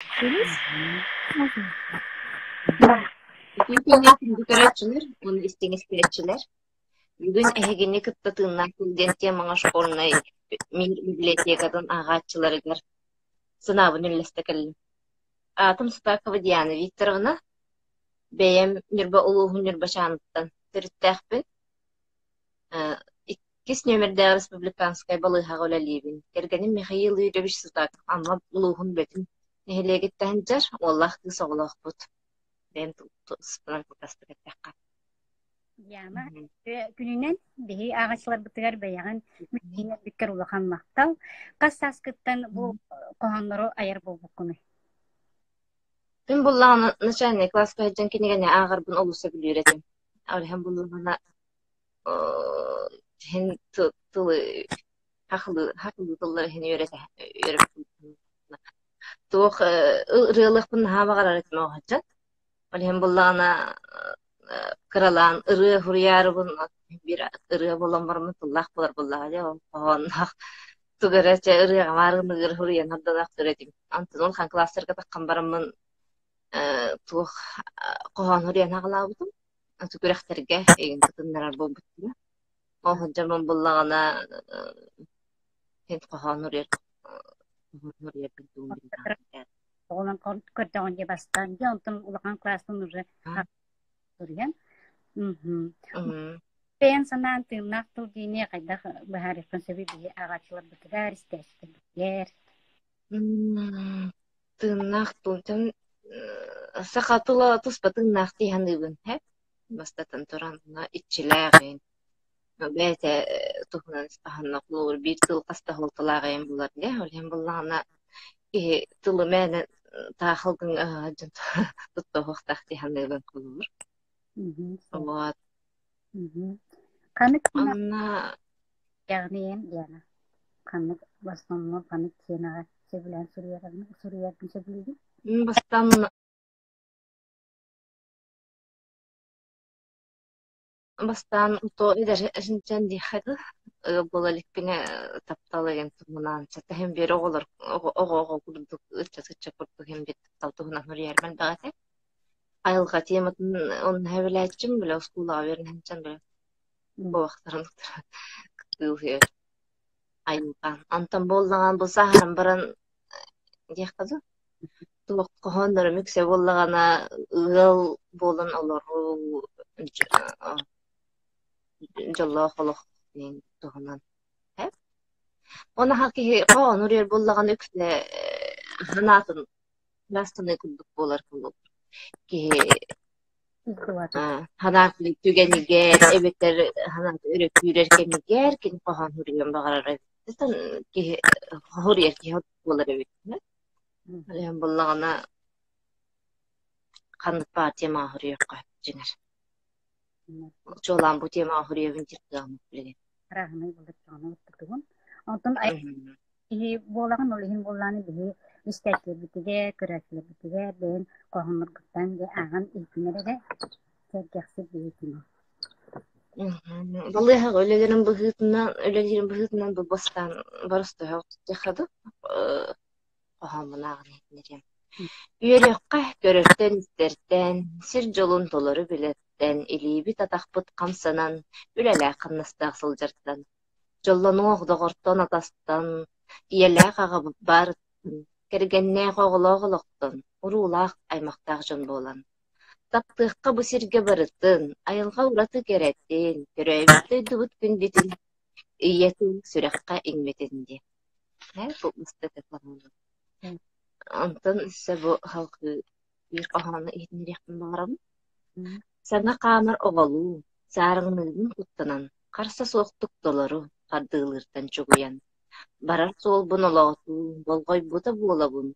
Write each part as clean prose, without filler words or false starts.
Feliz? Okey. Икинтиңе күндү көрөчүлөр, муну истеңиз киретчилер. Бүгүн эхегини кыттатыыннан килден темаңа школьной мир библиотекадан агачыларыгар сынабын үллестекелли. Атым Спакова Диана Викторовна, бэйэм нүрбэ улуухун нүрбэ шааныттан төрүттээхпит. Иккис нөмердээ республиканская балыыхага үлэлиибин. Кергеним Михаил Юрьевич Сутаков, амма улуухун бетин эхилиэгиттаһын жар, уоллах тыыс оҕолоохпут. Бэйэм спрак кастыгаттаакка. Яна күнүнен биһи аагачлар бытыгар бэйэҕин митине биккер улахан мактал кассааскыттан бу коһонноро аяр болбуккуну. Тим буллааны начальный класска хаджан кинигене аагарбын олуса билүүретим. Алхам буллаана хин тылы хакылы тыллары хин өөрөп туох ырыалыхпын хаабагарар этим хаджан. Алхам буллаана кыралаан ыры хуруярыбын бир ыры болон бармын тыллах болар буллаға же ооннах тугарача ырыга маарыгыныгыр хуруян хадданах төретим. Антын ол хан класстарга таккан барымын туох коһоон хуруян хагалаабытым. Түгүрәхтәргә еген тытыннарар болбуттура. Оһоджамын буллагана хент коһоон хуруяр битүүн билбаан. Оҕолон көрдөҕөн же бастан же онтон улахан класстын уже турган. Пен санаан тыыннаах тыл дине кайдах бахарыктан себи биһи аагачлар бытыгар истээстер. Тыыннаах тултан сахатыла туспа тыыннаах тиһаныбын, хэп? Бастатан туран итчилаагын. Бәйте тухнан спаханнак булur bir тыл кастахылтылагын булар де. Олем буллана тылы мәне тахылгын ажын туттохтах тиһаныбын булur. Вот. Канык Анна яна. Канык бастонно канык сенага себилен сурыярын себилди. Бастан то идер эшинчен дихады болаликпине тапталыгын тумунан чатахым бери оголор ого курдук ыча курдук хем бит таптугунан нурьярмен багате айылга тематын он хевелачым биле скула верненчен биле бу вактарын кылы айылга антан боллаган болса харам баран дихады тук kohonlar mükse bollagana ıl bolun olorу жоллоо холох ден туһунан хэп оны хаки коон үрер буллаган өксө ханаатын ластыны курдук болар кылып ки ханааты түгенигер эбеттер ханааты өрөп үйреркенигер кин коон үрген багарар тестен ки хорьер ки болар эбит Алем буллагана канып бар тема хүрөккө жеңер жолан бу тема хүрөбүн жыртыгам билген Рахмет булдык жана уттугун. Онтон болаган олихин болланы биһи истәкле битиге, көрәкле битиге, бен коһоннор гыттан же аган итинере тергәксе битине. Балыга өлелерин быгытынан бу бастан барысты жахады коһомунагын этнерем. Үйөрөккө көрөктөн истертен, сир жолун толору билеттен, илиби татахпыт камсанан, үлелэ кыннастаак сылжартан. Жоллонуох догортон атастан, иелэ кагабыт барыттан, кергенне когологолоктон, урулаак аймактаак жон болан. Таптыакка бу сирге барыттын, айылга ураты кереттин, көрөйбүттөй дубут күндитин, ийетин сүрөккө иңметинди. Бу мустакаллануу. Антон ise bu halkı bir kahana eğitimlerden bağıram. Sana kamar oğalu, sarığınızın kutlanan, karsa soğuktuk dolaru, kardığılırdan çoğuyan. Barar sol bun olağıtu, bolgoy bu da bu olabun.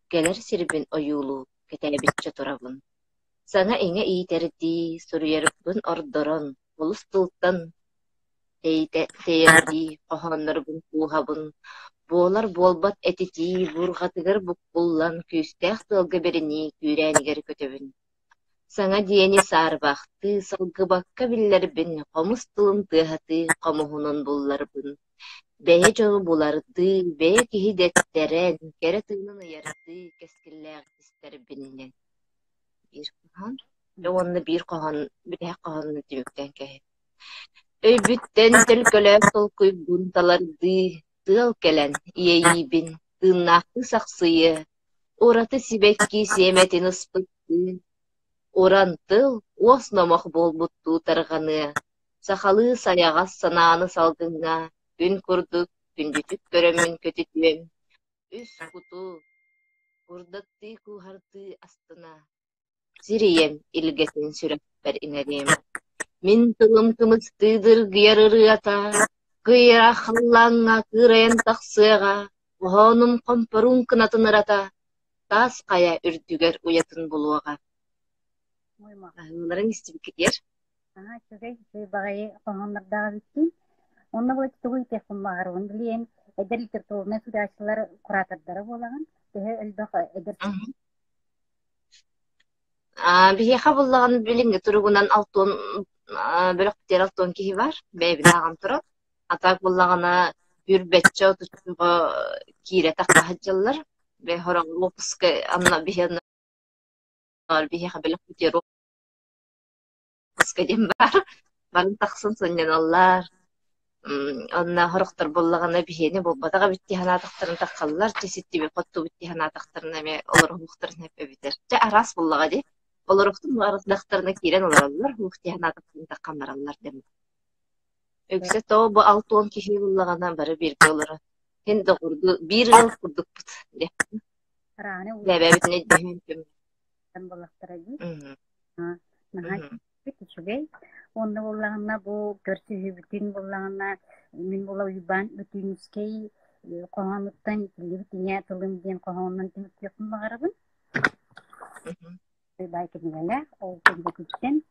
Gelir sirbin oyulu, ketebitçe turabun. Sana ine iyi terdi, suruyarıbın ordoron, bulus tultan, teyerdi, kahanlarbın kuhabın. Болар болбат этити бургатыгар буккуллан күстэх тылга берини күрэнигер көтөбүн. Саңа диэни саарбахты салгыбакка биллербин, комус тылын тыахаты комуһунун булларбын. Бэйэ жолу буларды, бэйэ киһи дэттэрэн, кэрэ тыынын ыйарды, кэскиллээх истэрбиннэн. Биир коһон, онны биир коһон, билээх коһонну тимиктэн кэһи. Өйбүттэн төлкөлөөк толкуй бунталарды, тыал кэлэн, иэйибин, тыыннаахты сахсыйы, ураты сибэкки сиэмэтин ыспытты, урантыл, уос номох болбуттуу тарҕаны, сахалыы саяҕас санааны салгыҥҥа, күн курдук, күндүтүк көрөмүн көтүтүөм, үс куту, урдаттыы кууһартыы астына, сирием илгэтин сүрэппэр иҥэриэм. Мин тылым кымыстыыдыр гыйарырыата, кыйырахаллаҥҥа кыырайан тахсыаҕа, оһоонум хомпоруун кынатынырата, таас хая үрдүгэр уятын булуаҕа. Мойма. Аһыыларың истибиккитиэр. Чөгэй бағайы қоңоннардағы биттин. Онна бұл тұғы итекім бағар. Он білейін әдер литературны судаачылар куратордары болаған. Төһө өлбақ әдер. Биһиэхэ буллаган билиҥҥи туругунан алтуон бөлөктер алтуон киһи бар, бэйбинааҕам турар. Атаак буллагана бүрбэччэ отучуго киирэ таккаһадьаллар. Бэ хороҥ лопуска анна биһиэхэ бөлөктер лопуска диэн бар. Барын тахсын сонньаналлар. Онна хорохтор буллагана биһиэни болбатаҕа биттиһанаатахтарын таккаллар, чеситтиби хотту биттиһанаатахтарына ме олоруһуухтарын хэппэбитэр. Чэ арас буллага ди. Олоруктун арасдахтарына киирэн олораллар, хуухтиһанаатахтарын таккаммараллар дем. Өксө тоо бу алтуон киһи буллагана бары бирге олора. Хин да курду, биир ыл курдукпут. Раны Лэбэбитин эддэһэн көм. болақтара ди. Чөгэй. Онна боллағына бұл көрсүһү бүтүн боллағына мен бола уйбан бүтүнүскей коһонуттан итилибитине тылым диэн коһонунан тимиктиэхин багарабын. Байкингалер, ол кендекиттен.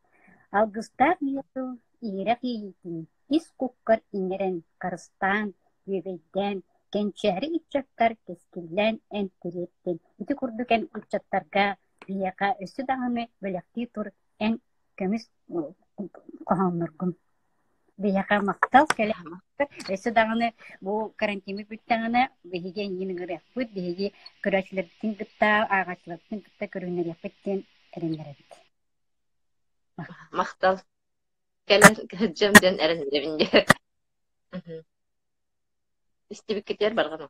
Алгыстар биятыл иирэх иитин. Ис куккар иңерен карыстаан, үебейден, кенчээри итчаттар кескиллэн эн тириэттен. Ити курдукен итчаттарга бияка өссү даңаны бөлөктии тур эн көмүс коһонноргун. Бияка мактал келе. Өссү даңаны бу карантинник бүттәңіне биһиге иңиңирээхпит, биһиги көрөчлөрдүн гытта, аагачлардын гытта көрүнөрээхпиттен эренлеребит. Мактал. Келер жемден эренлеребинде. Истибиккетер барган.